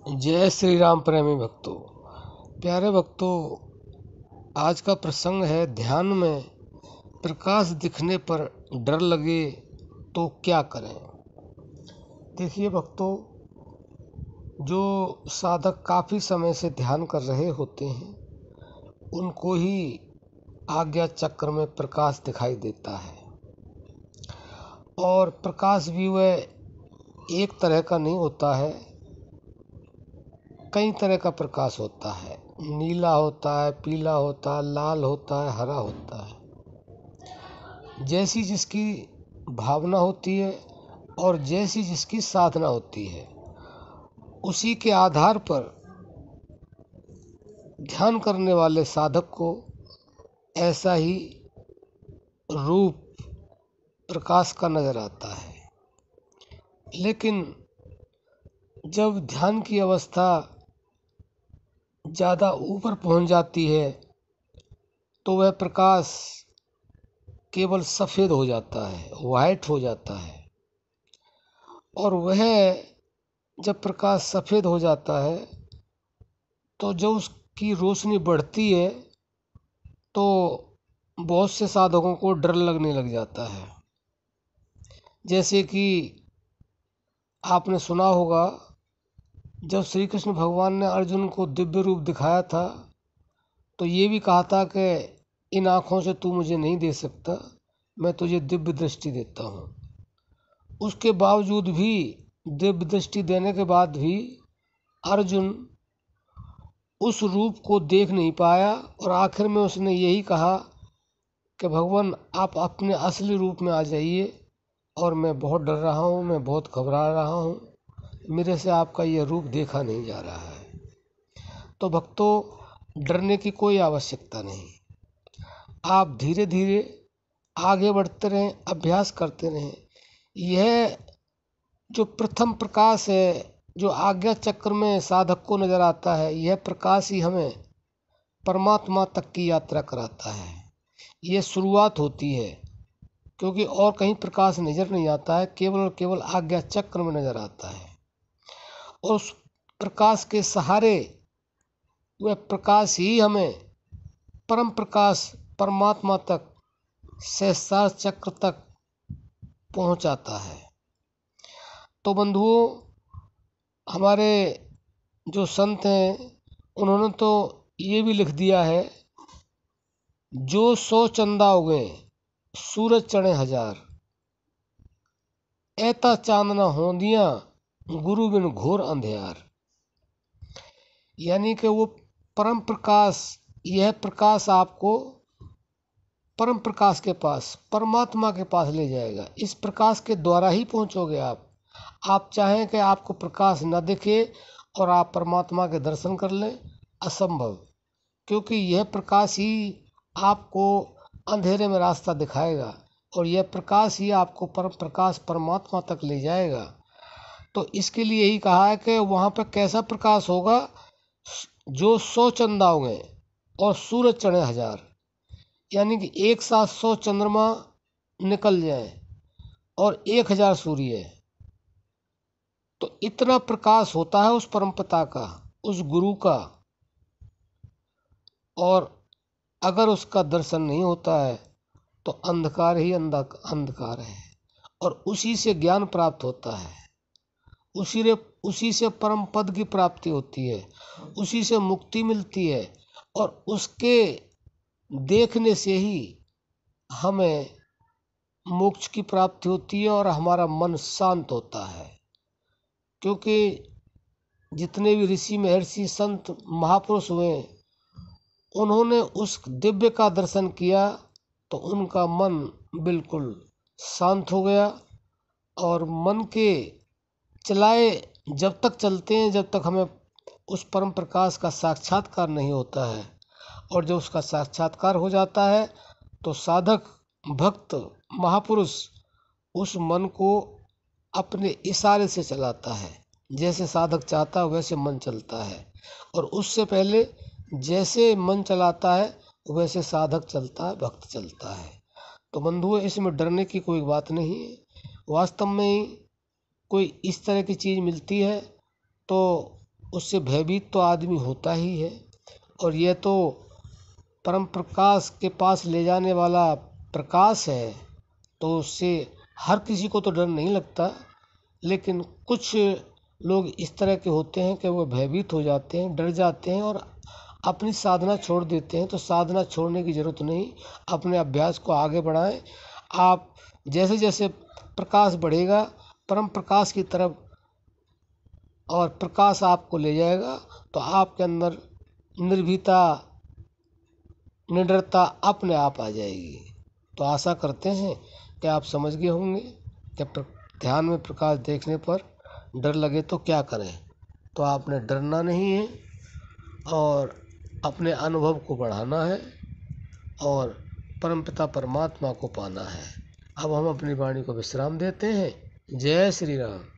जय श्री राम प्रेमी भक्तों। प्यारे भक्तों, आज का प्रसंग है ध्यान में प्रकाश दिखने पर डर लगे तो क्या करें। देखिए भक्तों, जो साधक काफ़ी समय से ध्यान कर रहे होते हैं उनको ही आज्ञा चक्र में प्रकाश दिखाई देता है। और प्रकाश भी वह एक तरह का नहीं होता है, कई तरह का प्रकाश होता है। नीला होता है, पीला होता है, लाल होता है, हरा होता है। जैसी जिसकी भावना होती है और जैसी जिसकी साधना होती है, उसी के आधार पर ध्यान करने वाले साधक को ऐसा ही रूप प्रकाश का नजर आता है। लेकिन जब ध्यान की अवस्था ज़्यादा ऊपर पहुंच जाती है तो वह प्रकाश केवल सफ़ेद हो जाता है, वाइट हो जाता है। और वह जब प्रकाश सफ़ेद हो जाता है तो जब उसकी रोशनी बढ़ती है तो बहुत से साधकों को डर लगने लग जाता है। जैसे कि आपने सुना होगा, जब श्री कृष्ण भगवान ने अर्जुन को दिव्य रूप दिखाया था तो ये भी कहा था कि इन आँखों से तू मुझे नहीं दे सकता, मैं तुझे दिव्य दृष्टि देता हूँ। उसके बावजूद भी, दिव्य दृष्टि देने के बाद भी अर्जुन उस रूप को देख नहीं पाया और आखिर में उसने यही कहा कि भगवान आप अपने असली रूप में आ जाइए, और मैं बहुत डर रहा हूँ, मैं बहुत घबरा रहा हूँ, मेरे से आपका यह रूप देखा नहीं जा रहा है। तो भक्तों, डरने की कोई आवश्यकता नहीं। आप धीरे धीरे आगे बढ़ते रहें, अभ्यास करते रहें। यह जो प्रथम प्रकाश है, जो आज्ञा चक्र में साधक को नजर आता है, यह प्रकाश ही हमें परमात्मा तक की यात्रा कराता है। यह शुरुआत होती है, क्योंकि और कहीं प्रकाश नजर नहीं आता है, केवल और केवल आज्ञा चक्र में नजर आता है। और उस प्रकाश के सहारे वह प्रकाश ही हमें परम प्रकाश परमात्मा तक, सहस्रार चक्र तक पहुंचाता है। तो बंधुओं, हमारे जो संत हैं उन्होंने तो ये भी लिख दिया है, जो 100 चंदा उगे सूरज चढ़े 1000, ऐता चांदना होंदियां गुरु बिन घोर अंधियार। यानी कि वो परम प्रकाश, यह प्रकाश आपको परम प्रकाश के पास, परमात्मा के पास ले जाएगा। इस प्रकाश के द्वारा ही पहुंचोगे आप चाहें कि आपको प्रकाश न दिखे और आप परमात्मा के दर्शन कर लें, असंभव। क्योंकि यह प्रकाश ही आपको अंधेरे में रास्ता दिखाएगा और यह प्रकाश ही आपको परम प्रकाश परमात्मा तक ले जाएगा। तो इसके लिए ही कहा है कि वहाँ पर कैसा प्रकाश होगा, जो 100 चंदा होंगे और सूरज चढ़े 1000। यानी कि एक साथ 100 चंद्रमा निकल जाए और 1000 सूर्य, तो इतना प्रकाश होता है उस परमपिता का, उस गुरु का। और अगर उसका दर्शन नहीं होता है तो अंधकार ही अंधकार है, और उसी से ज्ञान प्राप्त होता है, उसी से परम पद की प्राप्ति होती है, उसी से मुक्ति मिलती है। और उसके देखने से ही हमें मोक्ष की प्राप्ति होती है और हमारा मन शांत होता है। क्योंकि जितने भी ऋषि महर्षि संत महापुरुष हुए, उन्होंने उस दिव्य का दर्शन किया तो उनका मन बिल्कुल शांत हो गया। और मन के चलाए जब तक चलते हैं, जब तक हमें उस परम प्रकाश का साक्षात्कार नहीं होता है। और जब उसका साक्षात्कार हो जाता है तो साधक, भक्त, महापुरुष उस मन को अपने इशारे से चलाता है। जैसे साधक चाहता है वैसे मन चलता है, और उससे पहले जैसे मन चलाता है वैसे साधक चलता है, भक्त चलता है। तो बंधुओं, इसमें डरने की कोई बात नहीं है। वास्तव में कोई इस तरह की चीज़ मिलती है तो उससे भयभीत तो आदमी होता ही है। और यह तो परम प्रकाश के पास ले जाने वाला प्रकाश है, तो उससे हर किसी को तो डर नहीं लगता। लेकिन कुछ लोग इस तरह के होते हैं कि वो भयभीत हो जाते हैं, डर जाते हैं और अपनी साधना छोड़ देते हैं। तो साधना छोड़ने की ज़रूरत नहीं, अपने अभ्यास को आगे बढ़ाएं। आप जैसे जैसे प्रकाश बढ़ेगा परम प्रकाश की तरफ और प्रकाश आपको ले जाएगा, तो आपके अंदर निर्भीता, निडरता अपने आप आ जाएगी। तो आशा करते हैं कि आप समझ गए होंगे कि ध्यान में प्रकाश देखने पर डर लगे तो क्या करें। तो आपने डरना नहीं है और अपने अनुभव को बढ़ाना है और परमपिता परमात्मा को पाना है। अब हम अपनी वाणी को विश्राम देते हैं। जय श्री राम।